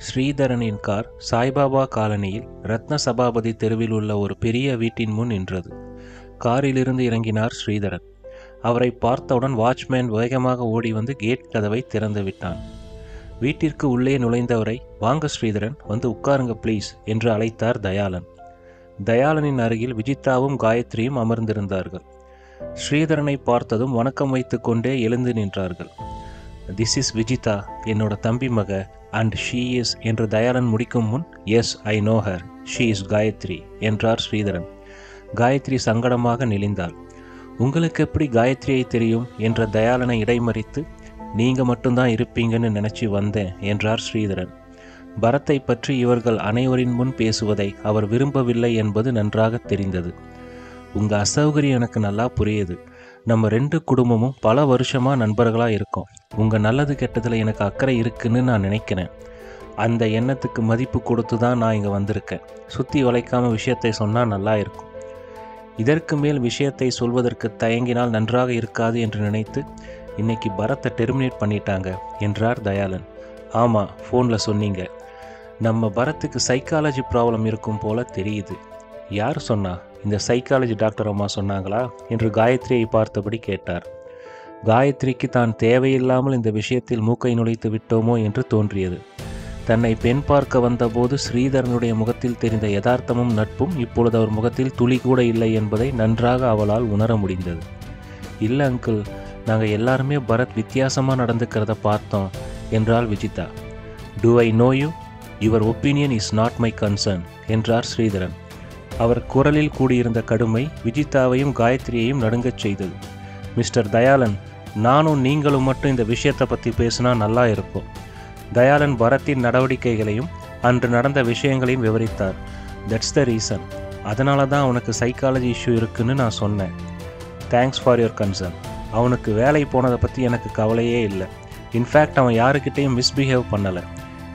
ஸ்ரீதரனின் car Saibaba காலனியில் ரத்ன சபாபதி தெருவில் உள்ள ஒரு பெரிய வீட்டின் முன் நின்றது. காரிலிருந்து இறங்கினார் ஸ்ரீதரன். அவரை பார்த்தவுடன் வாட்ச்மேன் வேகமாக ஓடி வந்து கேட் கதவை திறந்து விட்டான். வீட்டிற்கு உள்ளே நுழைந்தவரை, "வாங்க ஸ்ரீதரன், வந்து உட்காருங்க ப்ளீஸ்" என்று அழைத்தார் தயாளன். தயாளனின் அருகில் விஜிதாவும் காயத்ரியும் அமர்ந்திருந்தார்கள். ஸ்ரீதரனை பார்த்ததும் வணக்கம் வைத்து கொண்டே எழுந்து நின்றார்கள். "திஸ் இஸ் விஜிதா, என்னோட தம்பி மக, அண்ட் ஷீ இஸ்" என்று தயாளன் முடிக்கும் முன், "yes, I know her, she is Gayatri" என்றார் ஸ்ரீதரன். காயத்ரி சங்கடமாக நெளிந்தாள். "உங்களுக்கு எப்படி காயத்ரியை தெரியும்?" என்ற தயாளனை இடைமறித்து, "நீங்க மட்டும்தான் இருப்பீங்கன்னு நினைச்சு வந்தேன்" என்றார் ஸ்ரீதரன். பரத்தை பற்றி இவர்கள் அனைவரின் முன் பேசுவதை அவர் விரும்பவில்லை என்பது நன்றாக தெரிந்தது. "உங்க அசௌகரியம் எனக்கு நல்லா புரியுது. நம்ம 2 குடும்பமும் பல வருஷமா நண்பர்களா இருக்கோம். உங்க நல்லது கெட்டதில் எனக்கு அக்கறை இருக்குன்னு நான் நினைக்கிறேன். அந்த எண்ணத்துக்கு மதிப்பு கொடுத்து தான் நான் இங்கே வந்திருக்கேன். சுற்றி வளைக்காம விஷயத்தை சொன்னால் நல்லா இருக்கும். இதற்கு மேல் விஷயத்தை சொல்வதற்கு தயங்கினால் நன்றாக இருக்காது என்று நினைத்து இன்னைக்கு பரத்தை டெர்மினேட் பண்ணிட்டாங்க" என்றார் தயாளன். "ஆமாம், ஃபோனில் சொன்னீங்க. நம்ம பரத்துக்கு சைக்காலஜி ப்ராப்ளம் இருக்கும் போல தெரியுது." "யார் சொன்னா? இந்த சைக்காலஜி டாக்டர் அம்மா சொன்னாங்களா?" என்று காயத்ரியை பார்த்தபடி கேட்டார். காயத்ரிக்கு தான் தேவையில்லாமல் இந்த விஷயத்தில் மூக்கை நுழைத்து விட்டோமோ என்று தோன்றியது. தன்னை பெண் பார்க்க வந்தபோது ஸ்ரீதரனுடைய முகத்தில் தெரிந்த யதார்த்தமும் நட்பும் இப்பொழுது அவர் முகத்தில் துளி கூட இல்லை என்பதை நன்றாக அவளால் உணர முடிந்தது. "இல்லை அங்கிள், நாங்கள் எல்லாருமே பரத் வித்தியாசமாக நடந்துக்கிறத பார்த்தோம்" என்றாள் Vijitha. "To I know you? Your opinion is not my concern" என்றார் ஸ்ரீதரன். அவர் குரலில் கூடியிருந்த கடுமை விஜிதாவையும் காயத்ரியையும் நடுங்கச் செய்தது. "மிஸ்டர் தயாளன், நானும் நீங்களும் மட்டும் இந்த விஷயத்தை பற்றி பேசினா நல்லா இருக்கும்." தயாளன் பரத்தின் நடவடிக்கைகளையும் அன்று நடந்த விஷயங்களையும் விவரித்தார். "That's the reason. அதனால தான் அவனுக்கு சைக்காலஜி இஷ்யூ இருக்குன்னு நான் சொன்னேன். Thanks for your concern. அவனுக்கு வேலை போனதை பற்றி எனக்கு கவலையே இல்லை. இன்ஃபேக்ட் அவன் யாருக்கிட்டையும் மிஸ்பிஹேவ் பண்ணலை.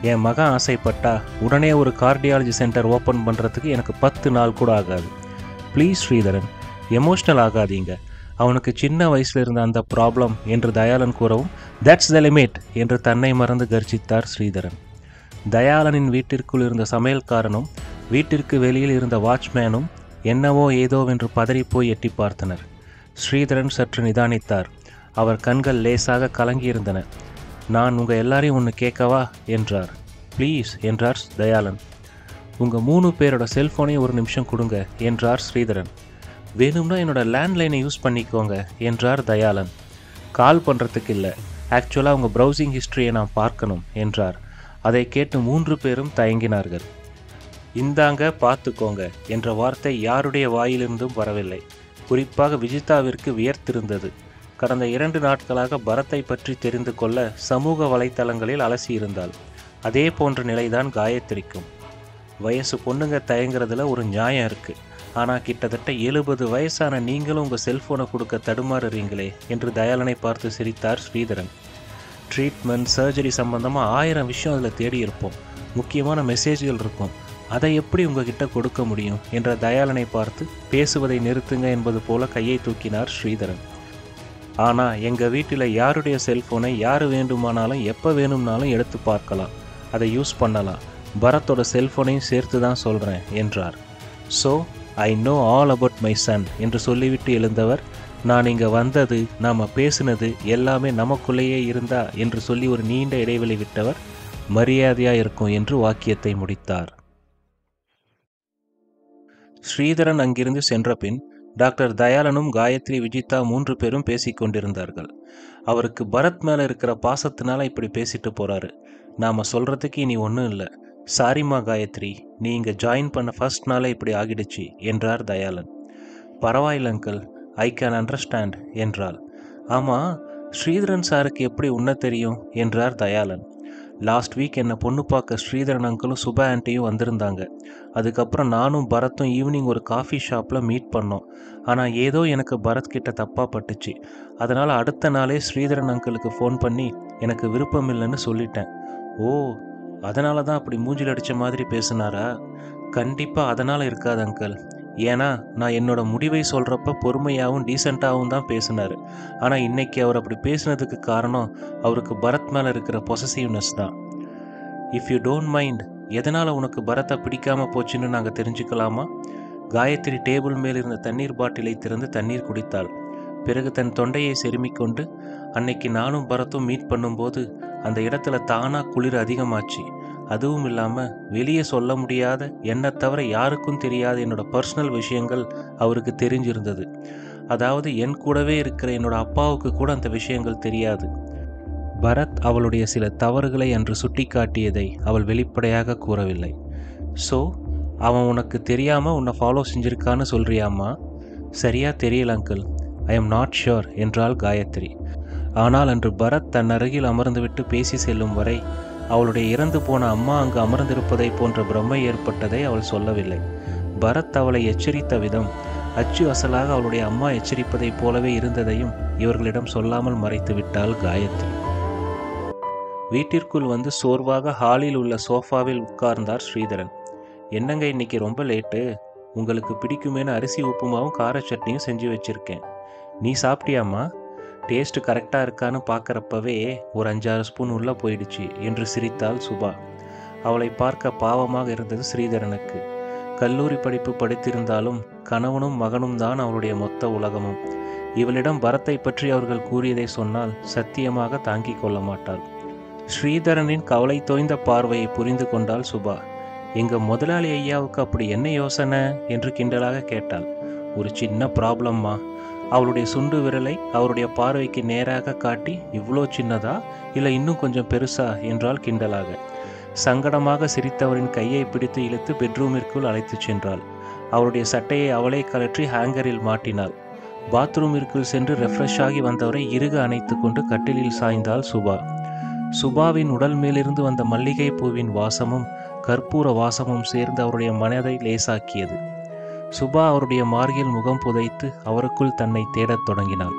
என் மகன் ஆசைப்பட்டா உடனே ஒரு கார்டியாலஜி சென்டர் ஓப்பன் பண்ணுறதுக்கு எனக்கு 10 நாள் கூட ஆகாது. ப்ளீஸ் ஸ்ரீதரன், எமோஷ்னல் ஆகாதீங்க. அவனுக்கு சின்ன வயசில் இருந்த அந்த ப்ராப்ளம்" என்று தயாளன் கூறவும், "தட்ஸ் த லிமிட்" என்று தன்னை மறந்து கர்ஜித்தார் ஸ்ரீதரன். தயாளனின் வீட்டிற்குள் இருந்த சமையல்காரனும் வீட்டிற்கு வெளியில் இருந்த வாட்ச்மேனும் என்னவோ ஏதோவென்று பதறிப்போய் எட்டி பார்த்தனர். ஸ்ரீதரன் சற்று நிதானித்தார். அவர் கண்கள் லேசாக கலங்கியிருந்தன. "நான் உங்கள் எல்லாரையும் ஒன்று கேட்கவா?" என்றார். "ப்ளீஸ்" என்றார் தயாளன். "உங்கள் 3 பேரோட செல்ஃபோனையும் ஒரு நிமிஷம் கொடுங்க" என்றார் ஸ்ரீதரன். "வேணும்னா என்னோட லேண்ட்லைனை யூஸ் பண்ணிக்கோங்க" என்றார் தயாளன். "கால் பண்ணுறதுக்கு இல்லை, ஆக்சுவலாக உங்கள் ப்ரௌசிங் ஹிஸ்ட்ரியை நான் பார்க்கணும்" என்றார். அதை கேட்டு 3 பேரும் தயங்கினார்கள். "இந்தாங்க, பார்த்துக்கோங்க" என்ற வார்த்தை யாருடைய வாயிலிருந்தும் வரவில்லை. குறிப்பாக விஜிதாவிற்கு வியர்த்திருந்தது. கடந்த 2 நாட்களாக பரத்தை பற்றி தெரிந்து கொள்ள சமூக வலைத்தளங்களில் அலசியிருந்தாள். அதே போன்ற நிலைதான் காயத்ரிக்கும். வயசு பொண்ணுங்க தயங்குறதுல ஒரு நியாயம் இருக்கு. ஆனால் கிட்டத்தட்ட 70 வயசான நீங்களும் உங்கள் செல்ஃபோனை கொடுக்க தடுமாறுறீங்களே என்று தயாளனை பார்த்து சிரித்தார் ஸ்ரீதரன். "ட்ரீட்மெண்ட், சர்ஜரி சம்பந்தமாக 1000 விஷயம் அதில் தேடி இருப்போம். முக்கியமான மெசேஜ்கள் இருக்கும். அதை எப்படி உங்ககிட்ட கொடுக்க முடியும்?" என்ற தயாளனை பார்த்து பேசுவதை நிறுத்துங்க என்பது போல கையை தூக்கினார் ஸ்ரீதரன். "ஆனால் எங்கள் வீட்டில் யாருடைய செல்ஃபோனை யார் வேண்டுமானாலும் எப்போ வேணும்னாலும் எடுத்து பார்க்கலாம், அதை யூஸ் பண்ணலாம். பரத்தோட செல்ஃபோனையும் சேர்த்து தான் சொல்கிறேன்" என்றார். "So I know all about my son" என்று சொல்லிவிட்டு எழுந்தவர், "நான் இங்கே வந்தது, நாம் பேசினது எல்லாமே நமக்குள்ளேயே இருந்தா என்று சொல்லி ஒரு நீண்ட இடைவெளி விட்டவர், மரியாதையாக இருக்கும் என்று வாக்கியத்தை முடித்தார். ஸ்ரீதரன் அங்கிருந்து சென்ற பின் டாக்டர் தயாளனும் காயத்ரி, விஜிதா 3 பேரும் பேசிக்கொண்டிருந்தார்கள். "அவருக்கு பரத் மேலே இருக்கிற பாசத்தினால இப்படி பேசிட்டு போகிறாரு. நாம் சொல்கிறதுக்கு இனி ஒன்றும் இல்லை. சாரிம்மா காயத்ரி, நீ இங்கே ஜாயின் பண்ண ஃபர்ஸ்ட் நாளே இப்படி ஆகிடுச்சு" என்றார் தயாளன். "பரவாயில்ல அங்கிள், ஐ கேன் அண்டர்ஸ்டாண்ட்" என்றாள். "ஆமாம், ஸ்ரீதரன் சாருக்கு எப்படி உன்ன தெரியும்?" என்றார் தயாளன். "லாஸ்ட் வீக் என்னை பொண்ணு பார்க்க ஸ்ரீதரன் அங்கிளும் சுபா ஆண்டியும் வந்திருந்தாங்க. அதுக்கப்புறம் நானும் பரத்தும் ஈவினிங் ஒரு காஃபி ஷாப்பில் மீட் பண்ணோம். ஆனால் ஏதோ எனக்கு பரத் கிட்ட தப்பாக பட்டுச்சு. அதனால் அடுத்த நாளே ஸ்ரீதரன் அங்கிளுக்கு ஃபோன் பண்ணி எனக்கு விருப்பம் இல்லைன்னு சொல்லிட்டேன்." "ஓ, அதனால தான் அப்படி மூஞ்சில் அடித்த மாதிரி பேசுனாரா?" "கண்டிப்பாக அதனால் இருக்காது அங்கிள். ஏன்னா நான் என்னோட முடிவை சொல்கிறப்ப பொறுமையாகவும் டீசெண்டாகவும் தான் பேசினார். ஆனால் இன்னைக்கு அவர் அப்படி பேசினதுக்கு காரணம் அவருக்கு பரத் மேலே இருக்கிற பொசசிவ்னஸ் தான்." இஃப் யூ டோன்ட் மைண்ட், எதனால் உனக்கு பரத்தை பிடிக்காம போச்சுன்னு நாங்கள் தெரிஞ்சுக்கலாமா? காயத்ரி டேபிள் மேல் இருந்த தண்ணீர் பாட்டிலை திறந்து தண்ணீர் குடித்தாள். பிறகு தன் தொண்டையை செருமிக்கொண்டு, அன்னைக்கு நானும் பரத்தும் மீட் பண்ணும்போது அந்த இடத்துல தானா குளிர் அதிகமாச்சு. அதுவும் இல்லாமல் வெளியே சொல்ல முடியாத, என்னை தவிர யாருக்கும் தெரியாத என்னோட பர்சனல் விஷயங்கள் அவருக்கு தெரிஞ்சிருந்தது. அதாவது என் கூடவே இருக்கிற என்னோட அப்பாவுக்கு கூட அந்த விஷயங்கள் தெரியாது. பரத் அவளுடைய சில தவறுகளை அன்று சுட்டிக்காட்டியதை அவள் வெளிப்படையாக கூறவில்லை. ஸோ அவன் உனக்கு தெரியாமல் உன்னை ஃபாலோ செஞ்சிருக்கான்னு சொல்கிறியாம்மா? சரியா தெரியல uncle, I am not sure என்றாள் காயத்ரி. ஆனால் அன்று பரத் தன் அருகில் அமர்ந்துவிட்டு பேசி செல்லும் வரை அவளுடைய இறந்து போன அம்மா அங்கு அமர்ந்திருப்பதை போன்ற பிரமை ஏற்பட்டதை அவள் சொல்லவில்லை. பரத் அவளை எச்சரித்த விதம் அச்சு அசலாக அவளுடைய அம்மா எச்சரிப்பதைப் போலவே இருந்ததையும் இவர்களிடம் சொல்லாமல் மறைத்து விட்டாள் காயத்ரி. வீட்டிற்குள் வந்து சோர்வாக ஹாலில் உள்ள சோஃபாவில் உட்கார்ந்தார் ஸ்ரீதரன். என்னங்க இன்னைக்கு ரொம்ப லேட்டு? உங்களுக்கு பிடிக்குமேனு அரிசி உப்புமாவும் கார சட்னியும் செஞ்சு வச்சிருக்கேன். நீ சாப்பிட்டியாம்மா? டேஸ்ட்டு கரெக்டாக இருக்கான்னு பார்க்குறப்பவே ஒரு 5-6 ஸ்பூன் உள்ளே போயிடுச்சு என்று சிரித்தாள் சுபா. அவளை பார்க்க பாவமாக இருந்தது ஸ்ரீதரனுக்கு. கல்லூரி படிப்பு படித்திருந்தாலும் கணவனும் மகனும் தான் அவளுடைய மொத்த உலகமும். இவளிடம் பரத்தை பற்றி அவர்கள் கூறியதை சொன்னால் சத்தியமாக தாங்கிக் கொள்ள மாட்டாள். ஸ்ரீதரனின் கவலை தோய்ந்த பார்வையை புரிந்து கொண்டாள் சுபா. எங்க முதலாளி ஐயாவுக்கு அப்படி என்ன யோசனை என்று கிண்டலாக கேட்டாள். ஒரு சின்ன ப்ராப்ளம்மா. அவளுடைய சுண்டு விரலை அவருடைய பார்வைக்கு நேராக காட்டி, இவ்வளோ சின்னதா இல்லை இன்னும் கொஞ்சம் பெருசா என்றாள் கிண்டலாக. சங்கடமாக சிரித்தவரின் கையை பிடித்து இழுத்து பெட்ரூமிற்குள் அழைத்துச் சென்றாள். அவருடைய சட்டையை அவளே கழற்றி ஹேங்கரில் மாட்டினாள். பாத்ரூமிற்குள் சென்று ரெஃப்ரெஷ் ஆகி வந்தவரை இறுக அணைத்து கொண்டு கட்டிலில் சாய்ந்தாள் சுபா. சுபாவின் உடல் மேலிருந்து வந்த மல்லிகை பூவின் வாசமும் கற்பூர வாசமும் சேர்ந்து அவருடைய மனதை லேசாக்கியது. சுபா அவருடைய மார்பில் முகம் புதைத்து அவருக்குள் தன்னை தேடத் தொடங்கினாள்.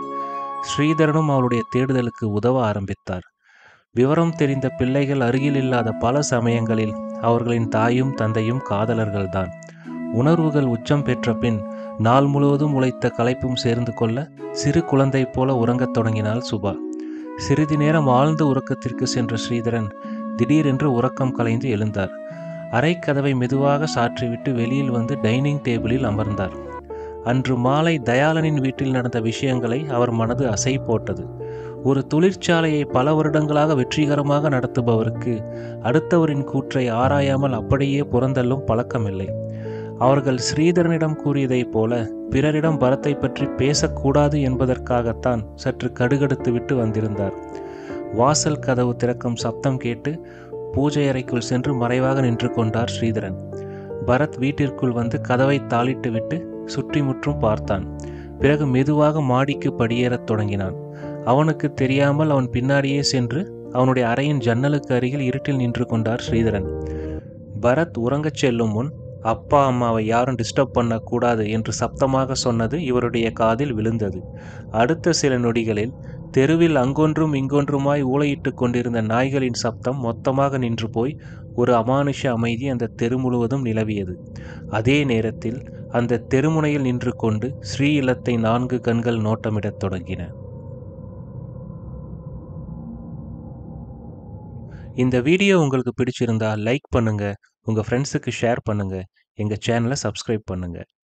ஸ்ரீதரனும் அவளுடைய தேடுதலுக்கு உதவ ஆரம்பித்தார். விவரம் தெரிந்த பிள்ளைகள் அருகில் இல்லாத பல சமயங்களில் அவர்களின் தாயும் தந்தையும் காதலர்கள்தான். உணர்வுகள் உச்சம் பெற்ற பின் நாள் முழுவதும் உழைத்த களைப்பும் சேர்ந்து கொள்ள சிறு குழந்தை போல உறங்கத் தொடங்கினாள் சுபா. சிறிது நேரம் ஆழ்ந்த உறக்கத்திற்கு சென்ற ஸ்ரீதரன் திடீரென்று உறக்கம் கலைந்து எழுந்தார். அறை கதவை மெதுவாக சாற்றிவிட்டு வெளியில் வந்து டைனிங் டேபிளில் அமர்ந்தார். அன்று மாலை தயாளனின் வீட்டில் நடந்த விஷயங்களை அவர் மனது அசை போட்டது. ஒரு தொழிற்சாலையை பல வருடங்களாக வெற்றிகரமாக நடத்துபவருக்கு அடுத்தவரின் கூற்றை ஆராயாமல் அப்படியே புறந்தள்ளும் பழக்கமில்லை. அவர்கள் ஸ்ரீதரனிடம் கூறியதைப் போல பிறரிடம் பரத்தை பற்றி பேசக்கூடாது என்பதற்காகத்தான் சற்று கடுகடுத்து விட்டு வந்திருந்தார். வாசல் கதவு திறக்கும் சப்தம் கேட்டு பூஜை அறைக்குள் சென்று மறைவாக நின்று கொண்டார் ஸ்ரீதரன். பரத் வீட்டிற்குள் வந்து கதவை தாளிட்டு விட்டு சுற்றி முற்றும் பார்த்தான். பிறகு மெதுவாக மாடிக்கு படியேறத் தொடங்கினான். அவனுக்கு தெரியாமல் அவன் பின்னாடியே சென்று அவனுடைய அறையின் ஜன்னலுக்கு அருகில் இருட்டில் நின்று கொண்டார் ஸ்ரீதரன். பரத் உறங்கச் செல்லும் முன் அப்பா அம்மாவை யாரும் டிஸ்டர்ப் பண்ணக்கூடாது என்று சப்தமாக சொன்னது இவருடைய காதில் விழுந்தது. அடுத்த சில நொடிகளில் தெருவில் அங்கொன்றும் இங்கொன்றுமாய் ஊளையிட்டு கொண்டிருந்த நாய்களின் சப்தம் மொத்தமாக நின்று போய் ஒரு அமானுஷ அமைதி அந்த தெரு முழுவதும் நிலவியது. அதே நேரத்தில் அந்த தெருமுனையில் நின்று கொண்டு ஸ்ரீ இல்லத்தை 4 கண்கள் நோட்டமிடத் தொடங்கின. இந்த வீடியோ உங்களுக்கு பிடிச்சிருந்தா லைக் பண்ணுங்க, உங்க ஃப்ரெண்ட்ஸுக்கு ஷேர் பண்ணுங்க, எங்க சேனலை சப்ஸ்கிரைப் பண்ணுங்க.